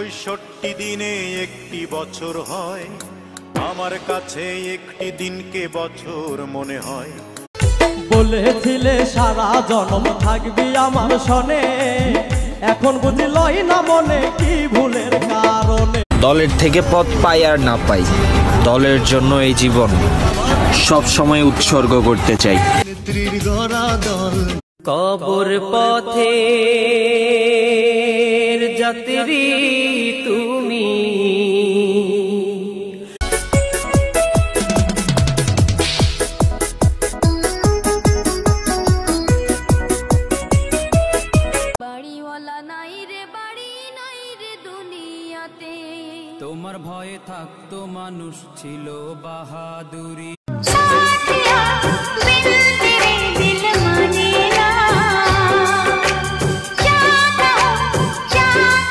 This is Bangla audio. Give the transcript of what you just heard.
৬৫ দিনে একটি বছর হয়, আমার কাছে একটি দিনকে বছর মনে হয়। বলেছিলে সারা জনম থাকবি আমার সনে, এখন বুঝলই না মনে কি ভুলের কারণে। দলের থেকে পদ পাই আর না পাই, দলের জন্য এই জীবন সব সময় উৎসর্গ করতে চাই। কবর পথে যাত্রী তুমি, বাড়িওয়ালা নাই রে, বাড়ি নাই রে দুনিয়াতে। তোমার ভয়ে থাকতো মানুষ, ছিল বাহাদুরি।